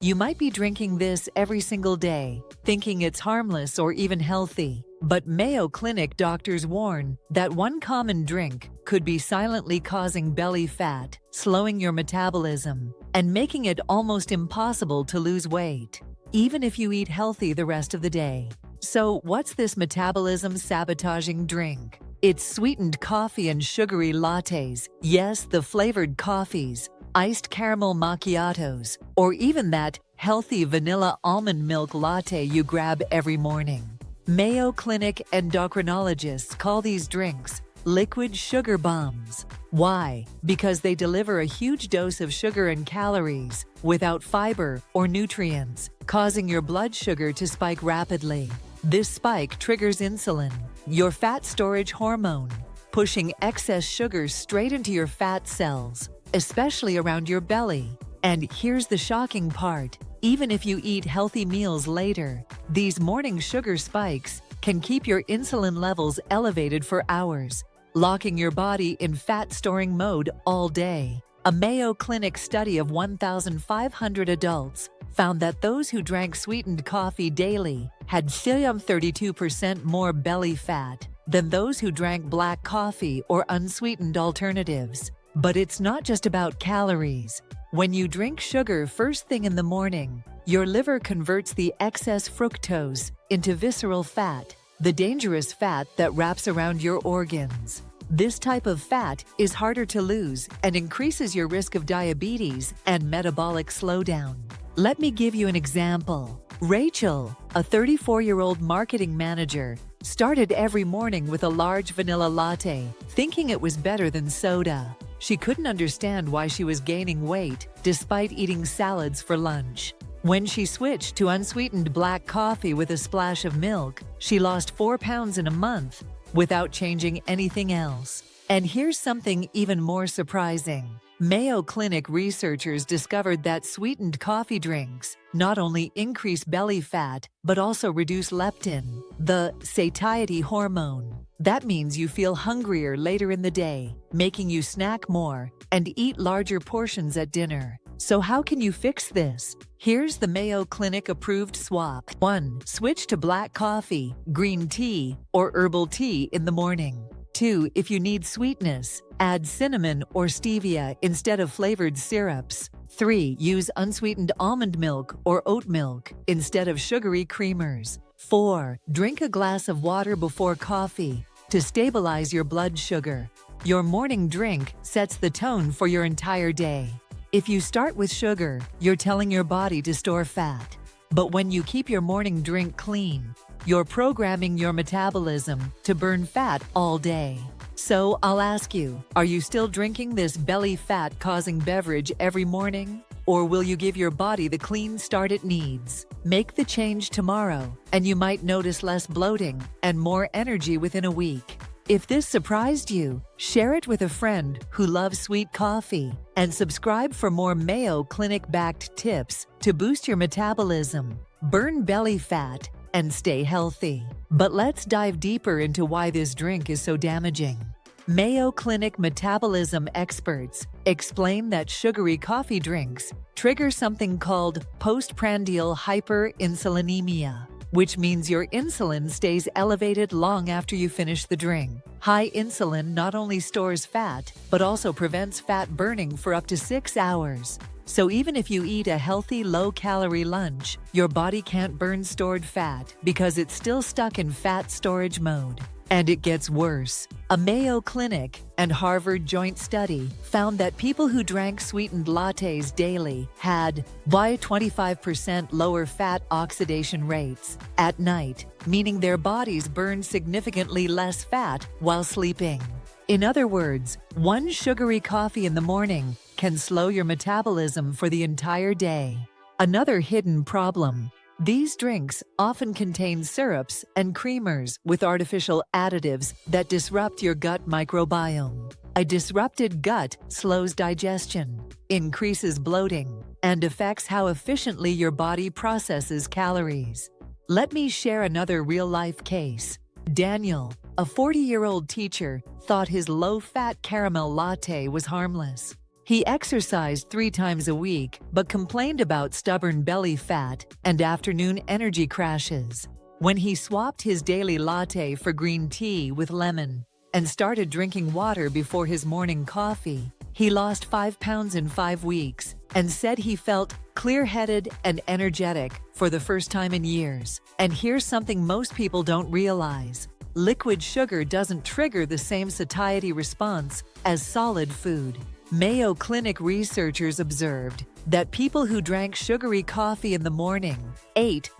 You might be drinking this every single day, thinking it's harmless or even healthy. But Mayo Clinic doctors warn that one common drink could be silently causing belly fat, slowing your metabolism, and making it almost impossible to lose weight, even if you eat healthy the rest of the day. So, what's this metabolism-sabotaging drink? It's sweetened coffee and sugary lattes, yes, the flavored coffees, iced caramel macchiatos, or even that healthy vanilla almond milk latte you grab every morning. Mayo Clinic endocrinologists call these drinks liquid sugar bombs. Why? Because they deliver a huge dose of sugar and calories without fiber or nutrients, causing your blood sugar to spike rapidly. This spike triggers insulin, your fat storage hormone, pushing excess sugar straight into your fat cells, especially around your belly. And here's the shocking part. Even if you eat healthy meals later, these morning sugar spikes can keep your insulin levels elevated for hours, locking your body in fat-storing mode all day. A Mayo Clinic study of 1,500 adults found that those who drank sweetened coffee daily had 32% more belly fat than those who drank black coffee or unsweetened alternatives. But it's not just about calories. When you drink sugar first thing in the morning, your liver converts the excess fructose into visceral fat, the dangerous fat that wraps around your organs. This type of fat is harder to lose and increases your risk of diabetes and metabolic slowdown. Let me give you an example. Rachel, a 34-year-old marketing manager, started every morning with a large vanilla latte, thinking it was better than soda. She couldn't understand why she was gaining weight despite eating salads for lunch. When she switched to unsweetened black coffee with a splash of milk, she lost 4 pounds in a month without changing anything else. And here's something even more surprising. Mayo Clinic researchers discovered that sweetened coffee drinks not only increase belly fat, but also reduce leptin, the satiety hormone. That means you feel hungrier later in the day, making you snack more and eat larger portions at dinner. So how can you fix this? Here's the Mayo Clinic approved swap. 1. Switch to black coffee, green tea, or herbal tea in the morning. 2. If you need sweetness, add cinnamon or stevia instead of flavored syrups. 3. Use unsweetened almond milk or oat milk instead of sugary creamers. 4. Drink a glass of water before coffee to stabilize your blood sugar. Your morning drink sets the tone for your entire day. If you start with sugar, you're telling your body to store fat. But when you keep your morning drink clean, you're programming your metabolism to burn fat all day. So I'll ask you, are you still drinking this belly fat-causing beverage every morning? Or will you give your body the clean start it needs? Make the change tomorrow, and you might notice less bloating and more energy within a week. If this surprised you, share it with a friend who loves sweet coffee, and subscribe for more Mayo Clinic-backed tips to boost your metabolism, burn belly fat, and stay healthy. But let's dive deeper into why this drink is so damaging. Mayo Clinic metabolism experts explain that sugary coffee drinks trigger something called postprandial hyperinsulinemia, which means your insulin stays elevated long after you finish the drink. High insulin not only stores fat, but also prevents fat burning for up to 6 hours. So even if you eat a healthy, low-calorie lunch, your body can't burn stored fat because it's still stuck in fat storage mode. And it gets worse. A Mayo Clinic and Harvard joint study found that people who drank sweetened lattes daily had 25% lower fat oxidation rates at night, meaning their bodies burned significantly less fat while sleeping. In other words, one sugary coffee in the morning can slow your metabolism for the entire day. Another hidden problem. These drinks often contain syrups and creamers with artificial additives that disrupt your gut microbiome. A disrupted gut slows digestion, increases bloating, and affects how efficiently your body processes calories. Let me share another real-life case. Daniel, a 40-year-old teacher, thought his low-fat caramel latte was harmless. He exercised 3 times a week, but complained about stubborn belly fat and afternoon energy crashes. When he swapped his daily latte for green tea with lemon and started drinking water before his morning coffee, he lost 5 pounds in 5 weeks and said he felt clear-headed and energetic for the first time in years. And here's something most people don't realize. Liquid sugar doesn't trigger the same satiety response as solid food. Mayo Clinic researchers observed that people who drank sugary coffee in the morning ate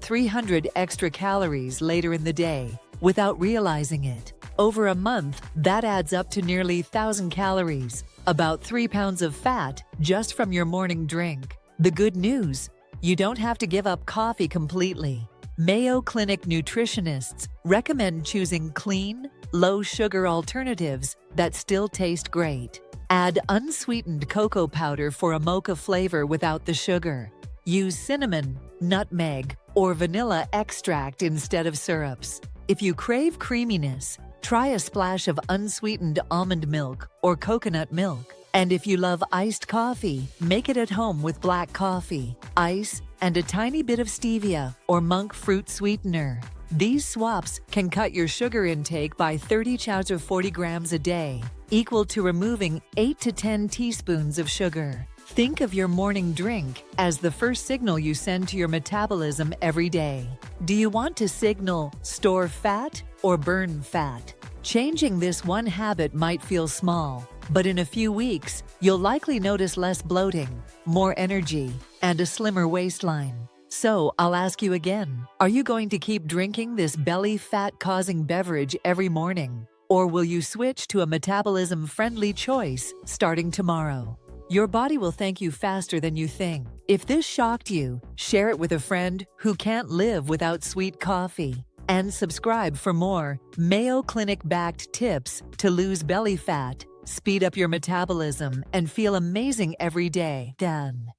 300 extra calories later in the day without realizing it. Over a month, that adds up to nearly 1,000 calories, about 3 pounds of fat just from your morning drink. The good news: you don't have to give up coffee completely. Mayo Clinic nutritionists recommend choosing clean, low-sugar alternatives that still taste great. Add unsweetened cocoa powder for a mocha flavor without the sugar. Use cinnamon, nutmeg, or vanilla extract instead of syrups. If you crave creaminess, try a splash of unsweetened almond milk or coconut milk. And if you love iced coffee, make it at home with black coffee, ice, and a tiny bit of stevia or monk fruit sweetener. These swaps can cut your sugar intake by 30 to 40 grams a day, equal to removing 8 to 10 teaspoons of sugar. Think of your morning drink as the first signal you send to your metabolism every day. Do you want to signal store fat or burn fat? Changing this one habit might feel small, but in a few weeks, you'll likely notice less bloating, more energy, and a slimmer waistline. So I'll ask you again, are you going to keep drinking this belly fat-causing beverage every morning? Or will you switch to a metabolism-friendly choice starting tomorrow? Your body will thank you faster than you think. If this shocked you, share it with a friend who can't live without sweet coffee. And subscribe for more Mayo Clinic-backed tips to lose belly fat, speed up your metabolism, and feel amazing every day. Done.